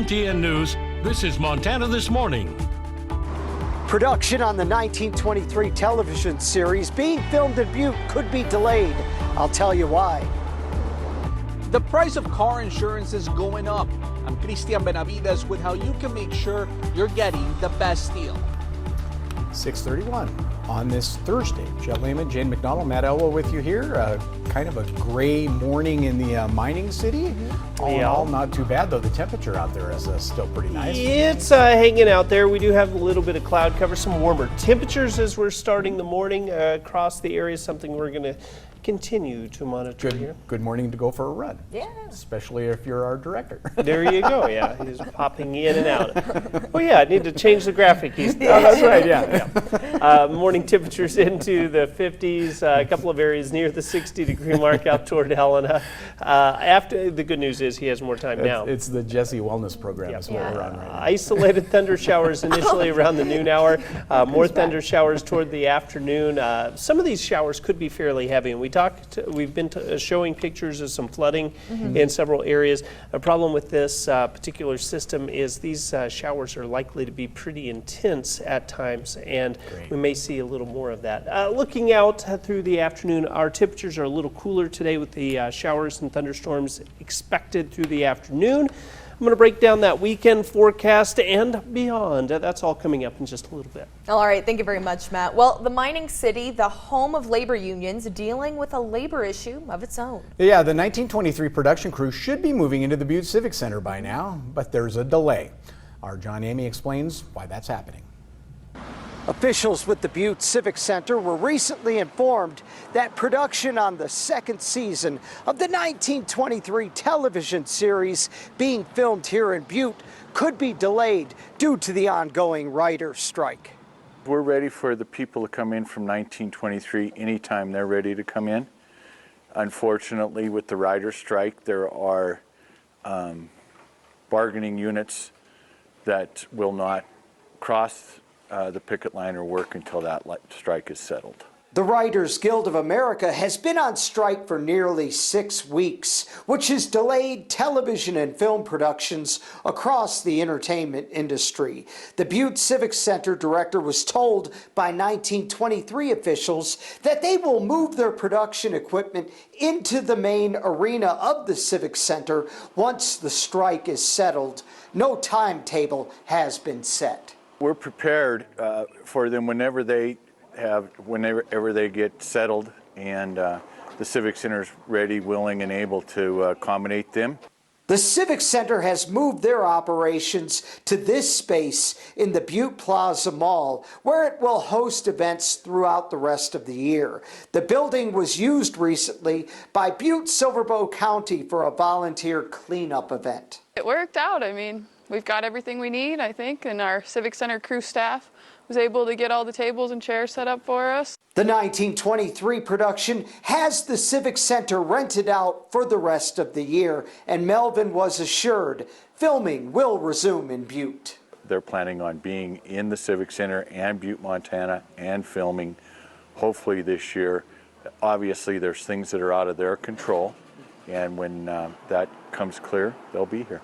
MTN News, this is Montana This Morning. Production on the 1923 television series being filmed in Butte could be delayed. I'll tell you why. The price of car insurance is going up. I'm Christian Benavides with how you can make sure you're getting the best deal. 6:31 on this Thursday. Jet Lehman, Jane McDonald, Matt Elwell with you here. Kind of a gray morning in the mining city. All in all, not too bad, though. The temperature out there is still pretty nice. It's hanging out there. We do have a little bit of cloud cover, some warmer temperatures as we're starting the morning across the area, something we're going to continue to monitor here. Good morning to go for a run. Yeah. Especially if you're our director. There you go, yeah. He's popping in and out. Oh yeah, I need to change the graphic. Oh, that's right, yeah. Morning temperatures into the 50s, a couple of areas near the 60-degree mark out toward Helena. After the good news is he has more time now. It's the Jesse Wellness Program is what we're on right now. Isolated thunder showers initially around the noon hour, more thunder showers toward the afternoon. Some of these showers could be fairly heavy, and we've been showing pictures of some flooding in several areas. A problem with this particular system is these showers are likely to be pretty intense at times, and we may see a little more of that. Looking out through the afternoon, our temperatures are a little cooler today with the showers and thunderstorms expected through the afternoon. I'm going to break down that weekend forecast and beyond. That's all coming up in just a little bit. All right, thank you very much, Matt. Well, the mining city, the home of labor unions, dealing with a labor issue of its own. Yeah, the 1923 production crew should be moving into the Butte Civic Center by now, but there's a delay. Our John Amy explains why that's happening. Officials with the Butte Civic Center were recently informed that production on the second season of the 1923 television series being filmed here in Butte could be delayed due to the ongoing writers' strike. We're ready for the people to come in from 1923 anytime they're ready to come in. Unfortunately, with the writers' strike, there are bargaining units that will not cross the picket line or work until that strike is settled. The Writers Guild of America has been on strike for nearly 6 weeks, which has delayed television and film productions across the entertainment industry. The Butte Civic Center director was told by 1923 officials that they will move their production equipment into the main arena of the Civic Center once the strike is settled. No timetable has been set. We're prepared for them whenever they get settled, and the Civic Center's ready, willing, and able to accommodate them. The Civic Center has moved their operations to this space in the Butte Plaza Mall, where it will host events throughout the rest of the year. The building was used recently by Butte Silverbow County for a volunteer cleanup event. It worked out. I mean, we've got everything we need, I think, and our Civic Center crew staff was able to get all the tables and chairs set up for us. The 1923 production has the Civic Center rented out for the rest of the year, and Melvin was assured filming will resume in Butte. They're planning on being in the Civic Center and Butte, Montana, and filming hopefully this year. Obviously, there's things that are out of their control, and when that comes clear, they'll be here.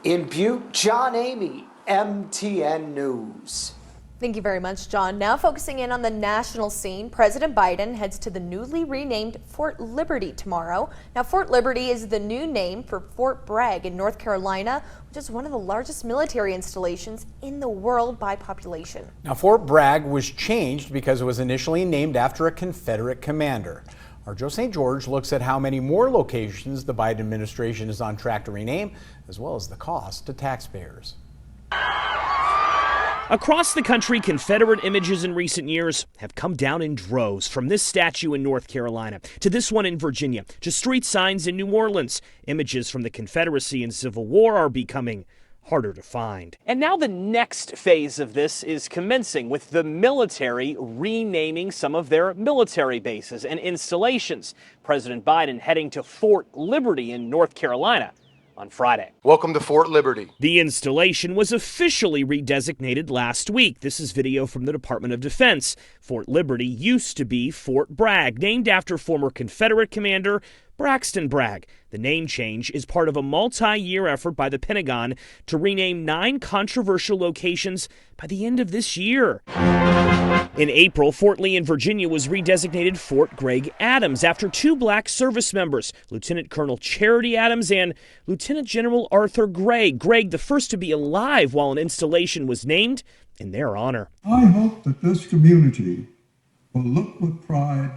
In Butte, John Amy, MTN News. Thank you very much, John. Now focusing in on the national scene, President Biden heads to the newly renamed Fort Liberty tomorrow. Now, Fort Liberty is the new name for Fort Bragg in North Carolina, which is one of the largest military installations in the world by population. Now, Fort Bragg was changed because it was initially named after a Confederate commander. Our Joe St. George looks at how many more locations the Biden administration is on track to rename, as well as the cost to taxpayers. Across the country, Confederate images in recent years have come down in droves, from this statue in North Carolina to this one in Virginia to street signs in New Orleans. Images from the Confederacy and Civil War are becoming harder to find. And now the next phase of this is commencing, with the military renaming some of their military bases and installations. President Biden heading to Fort Liberty in North Carolina on Friday. Welcome to Fort Liberty. The installation was officially redesignated last week. This is video from the Department of Defense. Fort Liberty used to be Fort Bragg, named after former Confederate commander Braxton Bragg. The name change is part of a multi-year effort by the Pentagon to rename 9 controversial locations by the end of this year. In April, Fort Lee in Virginia was redesignated Fort Gregg Adams after 2 black service members, Lieutenant Colonel Charity Adams and Lieutenant General Arthur Gray. Gregg, the first to be alive while an installation was named in their honor. I hope that this community will look with pride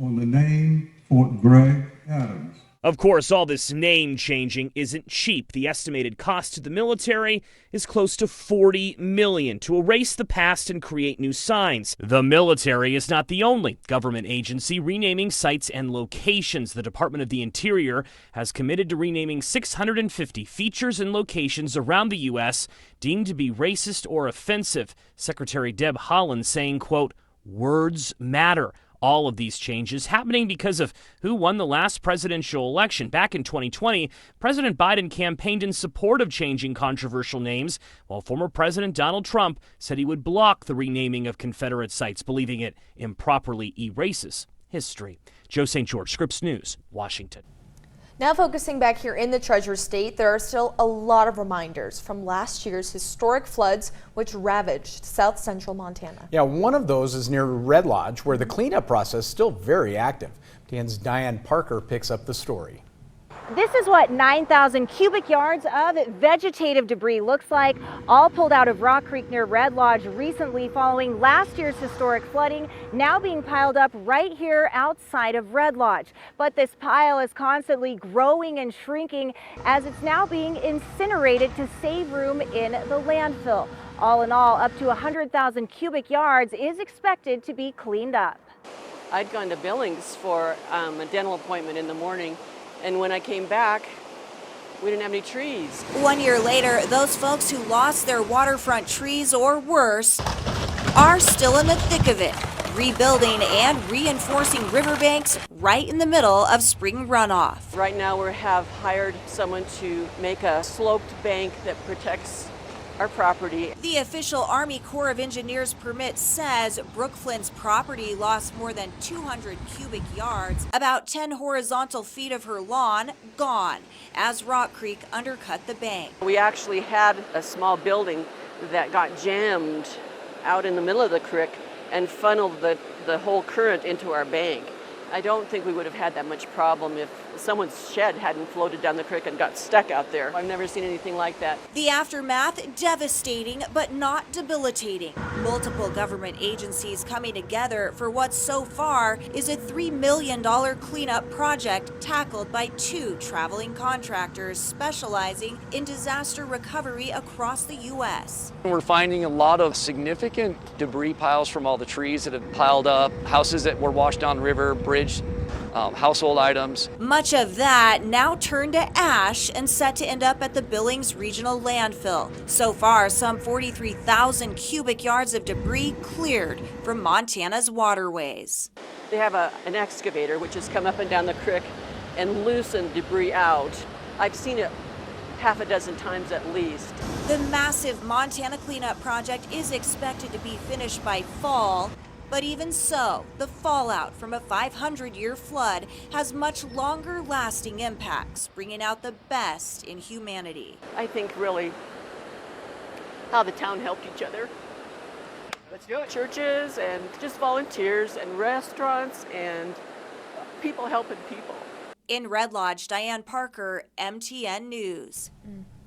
on the name Fort Gregg Adams. Of course, all this name changing isn't cheap. The estimated cost to the military is close to $40 million to erase the past and create new signs. The military is not the only government agency renaming sites and locations. The Department of the Interior has committed to renaming 650 features and locations around the U.S. deemed to be racist or offensive. Secretary Deb Haaland saying, quote, "Words matter." All of these changes happening because of who won the last presidential election. Back in 2020, President Biden campaigned in support of changing controversial names, while former President Donald Trump said he would block the renaming of Confederate sites, believing it improperly erases history. Joe St. George, Scripps News, Washington. Now focusing back here in the Treasure State, there are still a lot of reminders from last year's historic floods which ravaged south central Montana. Yeah, one of those is near Red Lodge, where the cleanup process is still very active. TN's Diane Parker picks up the story. This is what 9,000 cubic yards of vegetative debris looks like, all pulled out of Rock Creek near Red Lodge recently following last year's historic flooding, now being piled up right here outside of Red Lodge. But this pile is constantly growing and shrinking as it's now being incinerated to save room in the landfill. All in all, up to 100,000 cubic yards is expected to be cleaned up. I'd gone to Billings for a dental appointment in the morning. And when I came back, we didn't have any trees. 1 year later, those folks who lost their waterfront trees or worse are still in the thick of it, rebuilding and reinforcing riverbanks right in the middle of spring runoff. Right now we have hired someone to make a sloped bank that protects our property. The official Army Corps of Engineers permit says Brooke Flynn's property lost more than 200 cubic yards, about 10 horizontal feet of her lawn gone, as Rock Creek undercut the bank. We actually had a small building that got jammed out in the middle of the creek and funneled the whole current into our bank. I don't think we would have had that much problem if someone's shed hadn't floated down the creek and got stuck out there. I've never seen anything like that. The aftermath devastating, but not debilitating. Multiple government agencies coming together for what so far is a $3 million cleanup project tackled by 2 traveling contractors specializing in disaster recovery across the U.S. We're finding a lot of significant debris piles from all the trees that had piled up, houses that were washed down the river, bridge, household items. Much of that now turned to ash and set to end up at the Billings Regional Landfill. So far, some 43,000 cubic yards of debris cleared from Montana's waterways. They have an excavator which has come up and down the creek and loosened debris out. I've seen it half a dozen times at least. The massive Montana cleanup project is expected to be finished by fall. But even so, the fallout from a 500-year flood has much longer-lasting impacts, bringing out the best in humanity. I think really how the town helped each other. Let's do it. Churches and just volunteers and restaurants and people helping people. In Red Lodge, Diane Parker, MTN News.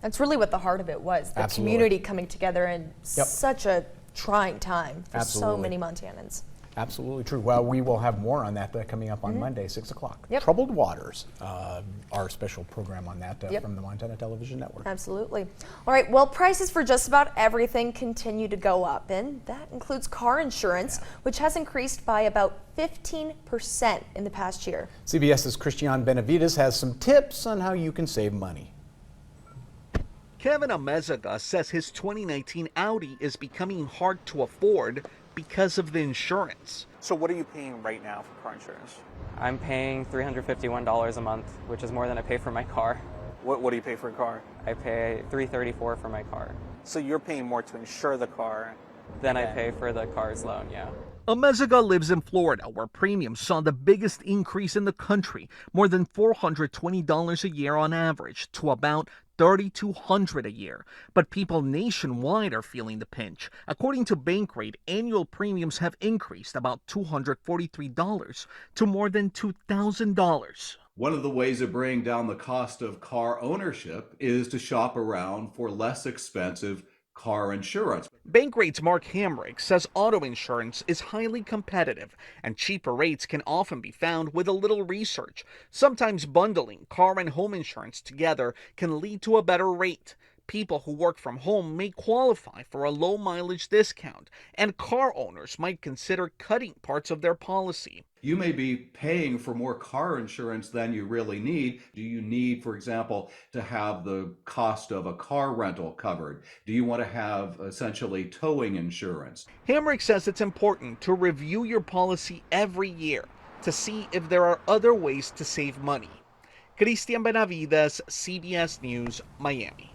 That's really what the heart of it was, the Absolutely. community coming together in such a trying time for so many Montanans. Absolutely true. Well, we will have more on that coming up on Monday, 6 o'clock. Troubled Waters, our special program on that from the Montana Television Network. Absolutely. All right, well, prices for just about everything continue to go up, and that includes car insurance, which has increased by about 15% in the past year. CBS's Christian Benavides has some tips on how you can save money. Kevin Amezaga says his 2019 Audi is becoming hard to afford because of the insurance. So what are you paying right now for car insurance? I'm paying $351 a month, which is more than I pay for my car. What do you pay for a car? I pay $334 for my car. So you're paying more to insure the car than I pay for the car's loan, yeah. Amezaga lives in Florida, where premiums saw the biggest increase in the country, more than $420 a year on average, to about $3,200 a year. But people nationwide are feeling the pinch. According to Bankrate, annual premiums have increased about $243 to more than $2,000. One of the ways of bringing down the cost of car ownership is to shop around for less expensive car insurance. Bankrate's Mark Hamrick says auto insurance is highly competitive, and cheaper rates can often be found with a little research. Sometimes bundling car and home insurance together can lead to a better rate. People who work from home may qualify for a low mileage discount, and car owners might consider cutting parts of their policy. You may be paying for more car insurance than you really need. Do you need, for example, to have the cost of a car rental covered? Do you want to have essentially towing insurance? Hamrick says it's important to review your policy every year to see if there are other ways to save money. Christian Benavides, CBS News, Miami.